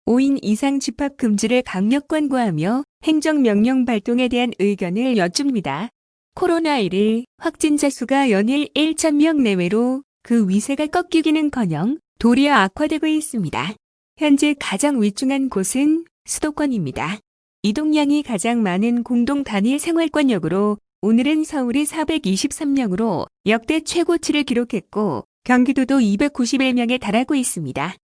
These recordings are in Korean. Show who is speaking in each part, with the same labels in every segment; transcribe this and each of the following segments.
Speaker 1: 5인 이상 집합 금지를 강력 권고하며 행정명령 발동에 대한 의견을 여쭙니다. 코로나19 확진자 수가 연일 1,000명 내외로 그 위세가 꺾이기는커녕 도리어 악화되고 있습니다. 현재 가장 위중한 곳은 수도권입니다. 이동량이 가장 많은 공동 단위 생활권역으로 오늘은 서울이 423명으로 역대 최고치를 기록했고 경기도도 291명에 달하고 있습니다.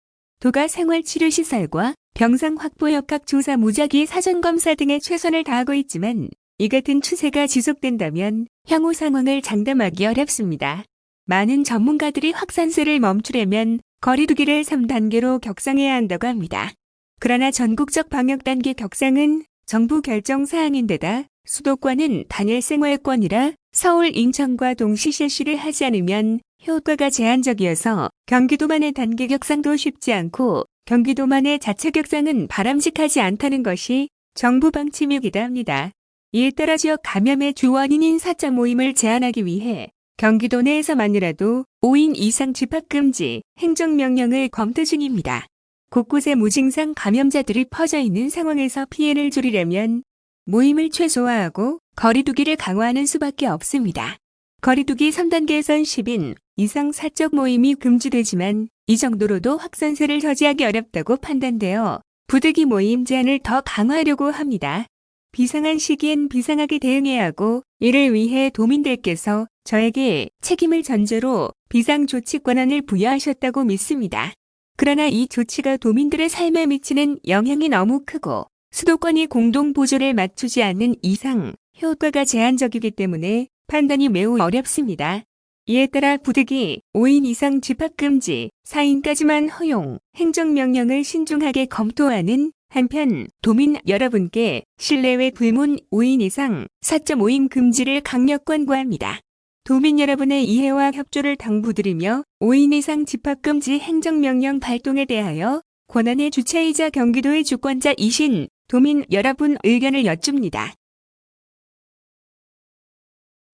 Speaker 1: 도가 생활치료시설과 병상 확보 역학 조사 무작위 사전검사 등의 최선을 다하고 있지만 이 같은 추세가 지속된다면 향후 상황을 장담하기 어렵습니다. 많은 전문가들이 확산세를 멈추려면 거리 두기를 3단계로 격상해야 한다고 합니다. 그러나 전국적 방역단계 격상은 정부 결정 사항인데다 수도권은 단일 생활권이라 서울, 인천과 동시 실시를 하지 않으면 효과가 제한적이어서 경기도만의 단계 격상도 쉽지 않고 경기도만의 자체 격상은 바람직하지 않다는 것이 정부 방침이기도 합니다. 이에 따라 지역 감염의 주 원인인 사자 모임을 제한하기 위해 경기도 내에서만이라도 5인 이상 집합 금지 행정명령을 검토 중입니다. 곳곳에 무증상 감염자들이 퍼져 있는 상황에서 피해를 줄이려면 모임을 최소화하고 거리두기를 강화하는 수밖에 없습니다. 거리두기 3단계에선 10인 이상 사적 모임이 금지되지만 이 정도로도 확산세를 저지하기 어렵다고 판단되어 부득이 모임 제한을 더 강화하려고 합니다. 비상한 시기엔 비상하게 대응해야 하고 이를 위해 도민들께서 저에게 책임을 전제로 비상조치 권한을 부여하셨다고 믿습니다. 그러나 이 조치가 도민들의 삶에 미치는 영향이 너무 크고 수도권이 공동 보조를 맞추지 않는 이상 효과가 제한적이기 때문에 판단이 매우 어렵습니다. 이에 따라 부득이 5인 이상 집합금지, 4인까지만 허용, 행정명령을 신중하게 검토하는 한편 도민 여러분께 실내외 불문 5인 이상 사적 모임 금지를 강력 권고합니다. 도민 여러분의 이해와 협조를 당부드리며 5인 이상 집합금지 행정명령 발동에 대하여 권한의 주체이자 경기도의 주권자이신 도민 여러분 의견을 여쭙니다.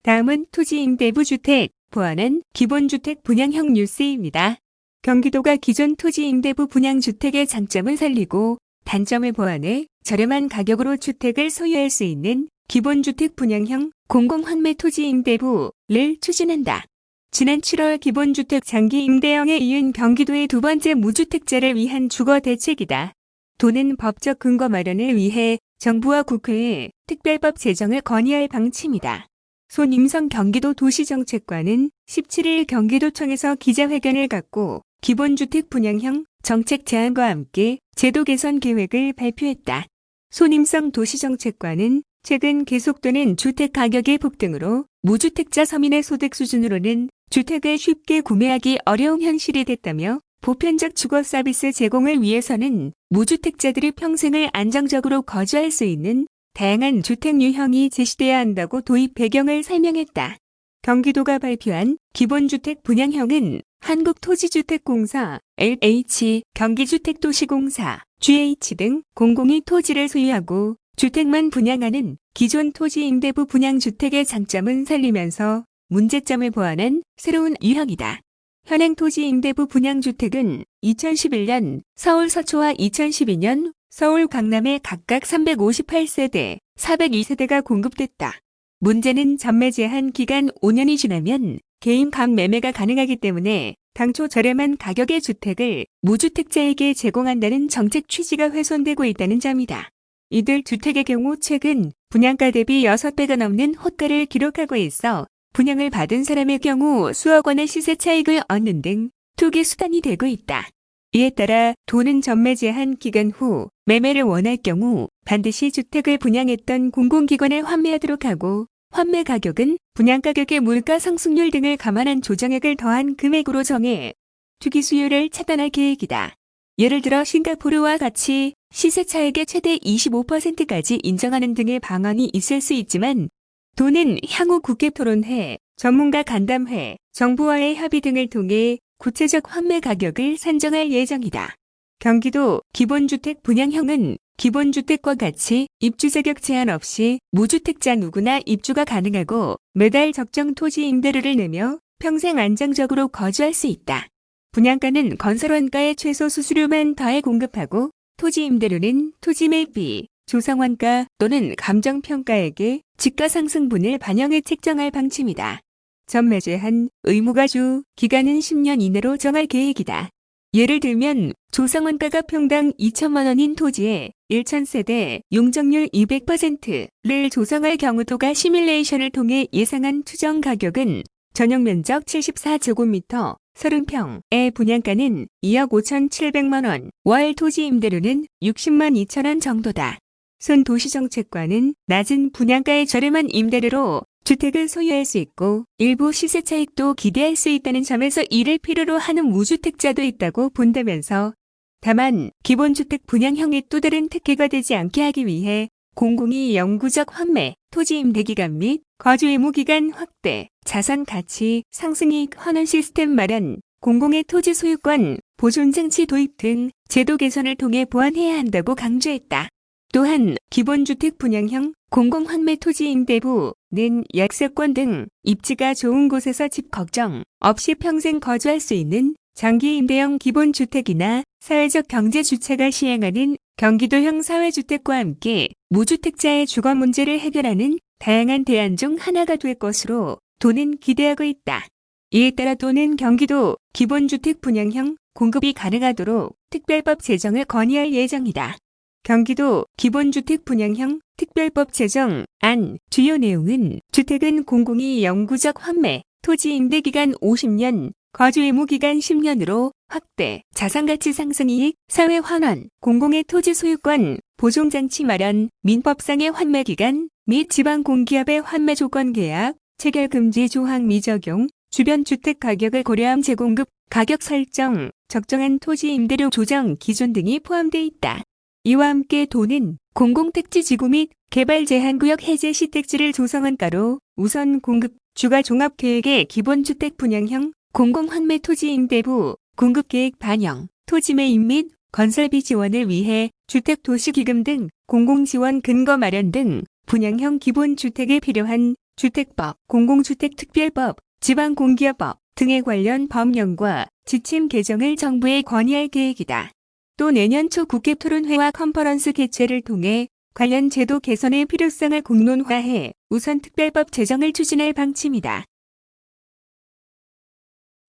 Speaker 1: 다음은 토지임대부 주택, 보완은 기본주택 분양형 뉴스입니다. 경기도가 기존 토지임대부 분양주택의 장점을 살리고 단점을 보완해 저렴한 가격으로 주택을 소유할 수 있는 기본주택 분양형 공공환매 토지임대부를 추진한다. 지난 7월 기본주택 장기임대형에 이은 경기도의 두 번째 무주택자를 위한 주거대책이다. 도는 법적 근거 마련을 위해 정부와 국회에 특별법 제정을 건의할 방침이다. 손임성 경기도 도시정책관은 17일 경기도청에서 기자회견을 갖고 기본주택 분양형 정책 제안과 함께 제도 개선 계획을 발표했다. 손임성 도시정책관은 최근 계속되는 주택 가격의 폭등으로 무주택자 서민의 소득 수준으로는 주택을 쉽게 구매하기 어려운 현실이 됐다며 보편적 주거 서비스 제공을 위해서는 무주택자들이 평생을 안정적으로 거주할 수 있는 다양한 주택 유형이 제시돼야 한다고 도입 배경을 설명했다. 경기도가 발표한 기본주택 분양형은 한국토지주택공사, LH, 경기주택도시공사, GH 등 공공이 토지를 소유하고 주택만 분양하는 기존 토지임대부 분양주택의 장점은 살리면서 문제점을 보완한 새로운 유형이다. 현행 토지임대부 분양주택은 2011년 서울 서초와 2012년 서울 강남에 각각 358세대, 402세대가 공급됐다. 문제는 전매 제한 기간 5년이 지나면 개인 간 매매가 가능하기 때문에 당초 저렴한 가격의 주택을 무주택자에게 제공한다는 정책 취지가 훼손되고 있다는 점이다. 이들 주택의 경우 최근 분양가 대비 6배가 넘는 호가를 기록하고 있어 분양을 받은 사람의 경우 수억 원의 시세 차익을 얻는 등 투기 수단이 되고 있다. 이에 따라 도는 전매 제한 기간 후 매매를 원할 경우 반드시 주택을 분양했던 공공기관에 환매하도록 하고 환매 가격은 분양가격의 물가 상승률 등을 감안한 조정액을 더한 금액으로 정해 투기 수요를 차단할 계획이다. 예를 들어 싱가포르와 같이 시세 차익의 최대 25%까지 인정하는 등의 방안이 있을 수 있지만 도는 향후 국회 토론회, 전문가 간담회, 정부와의 협의 등을 통해 구체적 환매 가격을 산정할 예정이다. 경기도 기본주택 분양형은 기본주택과 같이 입주 자격 제한 없이 무주택자 누구나 입주가 가능하고 매달 적정 토지 임대료를 내며 평생 안정적으로 거주할 수 있다. 분양가는 건설원가의 최소 수수료만 더해 공급하고 토지 임대료는 토지 매입비, 조성원가 또는 감정평가액의 지가상승분을 반영해 책정할 방침이다. 전매제한 의무가 주 기간은 10년 이내로 정할 계획이다. 예를 들면 조성원가가 평당 2천만 원인 토지에 1,000세대 용적률 200%를 조성할 경우도가 시뮬레이션을 통해 예상한 추정 가격은 전용 면적 74제곱미터 30평의 분양가는 2억 5,700만 원, 월 토지 임대료는 60만 2천 원 정도다. 손 도시정책과는 낮은 분양가의 저렴한 임대료로 주택을 소유할 수 있고 일부 시세 차익도 기대할 수 있다는 점에서 이를 필요로 하는 무주택자도 있다고 본다면서 다만 기본주택 분양형의 또 다른 특혜가 되지 않게 하기 위해 공공이 영구적 환매, 토지 임대기간 및 거주 의무기간 확대, 자산 가치 상승이익 환원 시스템 마련, 공공의 토지 소유권 보존장치 도입 등 제도 개선을 통해 보완해야 한다고 강조했다. 또한 기본주택 분양형 공공환매 토지 임대부는 약세권 등 입지가 좋은 곳에서 집 걱정 없이 평생 거주할 수 있는 장기 임대형 기본주택이나 사회적 경제주체가 시행하는 경기도형 사회주택과 함께 무주택자의 주거 문제를 해결하는 다양한 대안 중 하나가 될 것으로 도는 기대하고 있다. 이에 따라 도는 경기도 기본주택 분양형 공급이 가능하도록 특별법 제정을 건의할 예정이다. 경기도 기본주택 분양형 특별법 제정안 주요 내용은 주택은 공공이 영구적 환매, 토지 임대기간 50년, 거주 의무기간 10년으로 확대, 자산가치 상승이익, 사회환원, 공공의 토지 소유권, 보존장치 마련, 민법상의 환매기간 및 지방공기업의 환매조건 계약, 체결금지 조항 미적용, 주변 주택 가격을 고려한 재공급, 가격 설정, 적정한 토지 임대료 조정 기준 등이 포함되어 있다. 이와 함께 도는 공공택지지구 및 개발제한구역 해제 시 택지를 조성원가로 우선 공급, 주가 종합계획의 기본주택 분양형 공공환매 토지 임대부 공급계획 반영, 토지 매입 및 건설비 지원을 위해 주택도시기금 등 공공지원 근거 마련 등 분양형 기본주택에 필요한 주택법, 공공주택특별법, 지방공기업법 등에 관련 법령과 지침 개정을 정부에 건의할 계획이다. 또 내년 초 국회 토론회와 컨퍼런스 개최를 통해 관련 제도 개선의 필요성을 공론화해 우선 특별법 제정을 추진할 방침이다.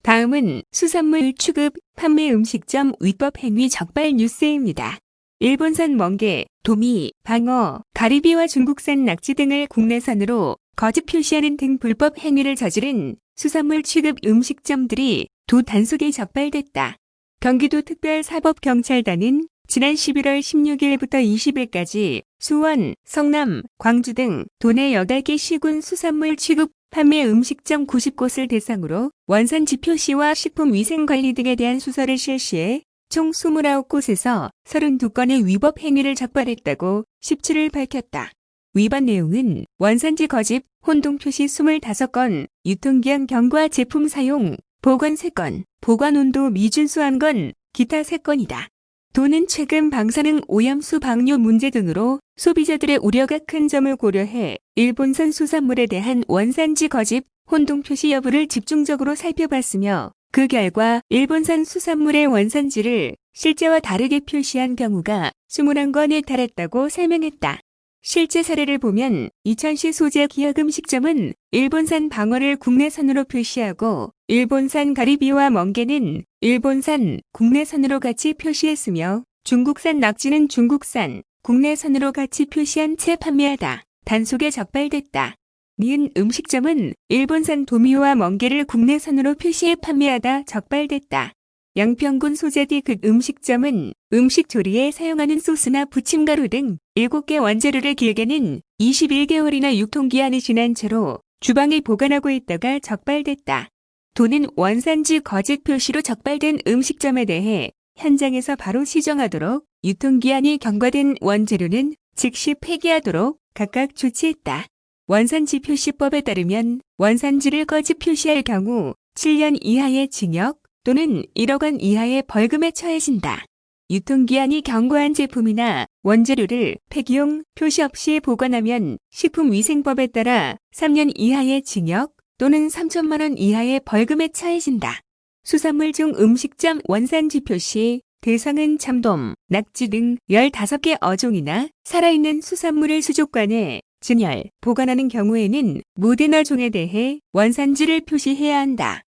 Speaker 1: 다음은 수산물 취급, 판매 음식점 위법 행위 적발 뉴스입니다. 일본산 멍게, 도미, 방어, 가리비와 중국산 낙지 등을 국내산으로 거짓 표시하는 등 불법 행위를 저지른 수산물 취급 음식점들이 도 단속에 적발됐다. 경기도 특별사법경찰단은 지난 11월 16일부터 20일까지 수원, 성남, 광주 등 도내 8개 시군 수산물 취급, 판매 음식점 90곳을 대상으로 원산지 표시와 식품위생관리 등에 대한 수사를 실시해 총 29곳에서 32건의 위법 행위를 적발했다고 17일 밝혔다. 위반 내용은 원산지 거짓, 혼동표시 25건, 유통기한 경과 제품 사용, 보관 3건, 보관 온도 미준수 1건, 기타 3건이다. 도는 최근 방사능 오염수 방류 문제 등으로 소비자들의 우려가 큰 점을 고려해 일본산 수산물에 대한 원산지 거짓, 혼동표시 여부를 집중적으로 살펴봤으며 그 결과 일본산 수산물의 원산지를 실제와 다르게 표시한 경우가 21건에 달했다고 설명했다. 실제 사례를 보면 이천시 소재 기업음식점은 일본산 방어를 국내산으로 표시하고 일본산 가리비와 멍게는 일본산, 국내산으로 같이 표시했으며 중국산 낙지는 중국산, 국내산으로 같이 표시한 채 판매하다 단속에 적발됐다. 니은 음식점은 일본산 도미와 멍게를 국내산으로 표시해 판매하다 적발됐다. 양평군 소재디 극 음식점은 음식 조리에 사용하는 소스나 부침가루 등 7개 원재료를 길게는 21개월이나 유통기한이 지난 채로 주방에 보관하고 있다가 적발됐다. 도는 원산지 거짓 표시로 적발된 음식점에 대해 현장에서 바로 시정하도록 유통기한이 경과된 원재료는 즉시 폐기하도록 각각 조치했다. 원산지 표시법에 따르면 원산지를 거짓 표시할 경우 7년 이하의 징역 또는 1억 원 이하의 벌금에 처해진다. 유통기한이 경과한 제품이나 원재료를 폐기용 표시 없이 보관하면 식품위생법에 따라 3년 이하의 징역 또는 3천만 원 이하의 벌금에 처해진다. 수산물 중 음식점 원산지 표시, 대상은 참돔, 낙지 등 15개 어종이나 살아있는 수산물을 수족관에 진열, 보관하는 경우에는 모든 어종에 대해 원산지를 표시해야 한다.